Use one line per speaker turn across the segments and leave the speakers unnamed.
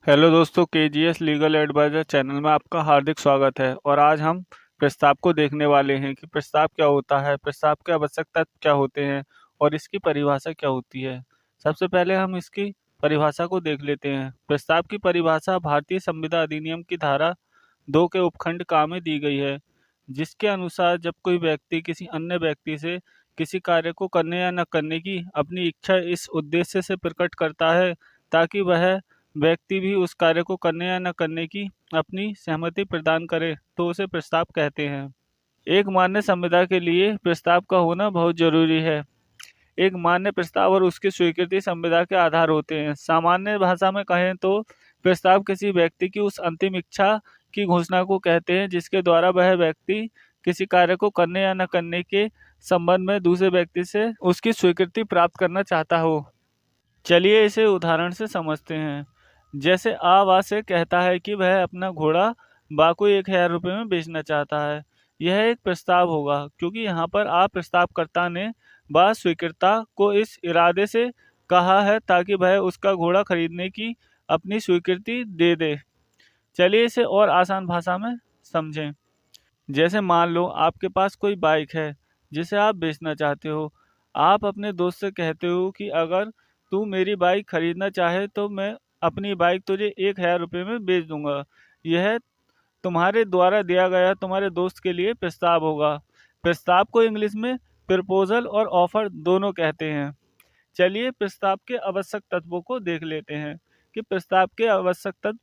Hello दोस्तों, KGS legal adviser channel में आपका हार्दिक स्वागत है। और आज हम प्रस्ताव को देखने वाले हैं कि प्रस्ताव क्या होता है, प्रस्ताव के आवश्यक तत्व क्या होते हैं और इसकी परिभाषा क्या होती है। सबसे पहले हम इसकी परिभाषा को देख लेते हैं। प्रस्ताव की परिभाषा भारतीय संविदा अधिनियम की धारा 2 के उपखंड का में दी गई है, जिसके अनुसार जब कोई व्यक्ति किसी अन्य व्यक्ति से किसी कार्य को करने या न करने की अपनी इच्छा इस उद्देश्य से प्रकट करता है ताकि वह व्यक्ति भी उस कार्य को करने या न करने की अपनी सहमति प्रदान करे, तो उसे प्रस्ताव कहते हैं। एक मान्य संविदा के लिए प्रस्ताव का होना बहुत जरूरी है। एक मान्य प्रस्ताव और उसकी स्वीकृति संविदा के आधार होते हैं। सामान्य भाषा में कहें तो प्रस्ताव किसी व्यक्ति की उस अंतिम इच्छा की घोषणा को कहते हैं जिसके द्वारा वह व्यक्ति किसी कार्य को करने या न करने के संबंध में दूसरे व्यक्ति से उसकी स्वीकृति प्राप्त करना चाहता हो। चलिए इसे उदाहरण से समझते हैं। जैसे आ वा से कहता है कि वह अपना घोड़ा बा को 1,000 रुपये में बेचना चाहता है। यह एक प्रस्ताव होगा क्योंकि यहाँ पर आ प्रस्तावकर्ता ने बा स्वीकृता को इस इरादे से कहा है ताकि वह उसका घोड़ा खरीदने की अपनी स्वीकृति दे दे। चलिए इसे और आसान भाषा में समझें। जैसे मान लो आपके पास कोई बाइक है जिसे आप बेचना चाहते हो। आप अपने दोस्त से कहते हो कि अगर तू मेरी बाइक खरीदना चाहे तो मैं अपनी बाइक तुझे 1,000 रुपये में बेच दूंगा। यह तुम्हारे द्वारा दिया गया तुम्हारे दोस्त के लिए प्रस्ताव होगा। प्रस्ताव को इंग्लिश में प्रपोजल और ऑफर दोनों कहते हैं। चलिए प्रस्ताव के आवश्यक तत्वों को देख लेते हैं कि प्रस्ताव के आवश्यक तत्व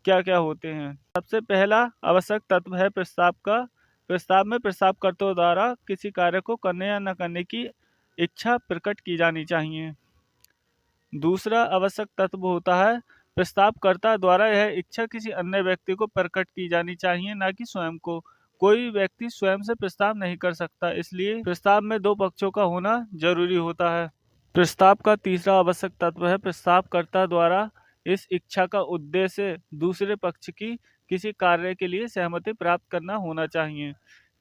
क्या क्या होते हैं। सबसे पहला आवश्यक तत्व है प्रस्ताव का। प्रस्ताव में प्रस्तावकर्ता द्वारा किसी कार्य को करने या न करने की इच्छा प्रकट की जानी चाहिए। दूसरा आवश्यक तत्व होता है प्रस्तावकर्ता द्वारा यह इच्छा किसी अन्य व्यक्ति को प्रकट की जानी चाहिए, न कि स्वयं को। कोई व्यक्ति स्वयं से प्रस्ताव नहीं कर सकता, इसलिए प्रस्ताव में दो पक्षों का होना जरूरी होता है। प्रस्ताव का तीसरा आवश्यक तत्व है प्रस्तावकर्ता द्वारा इस इच्छा का उद्देश्य दूसरे पक्ष की किसी कार्य के लिए सहमति प्राप्त करना होना चाहिए।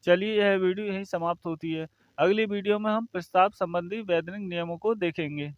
चलिए यह वीडियो यहीं समाप्त होती है। अगली वीडियो में हम प्रस्ताव संबंधी वैधानिक नियमों को देखेंगे।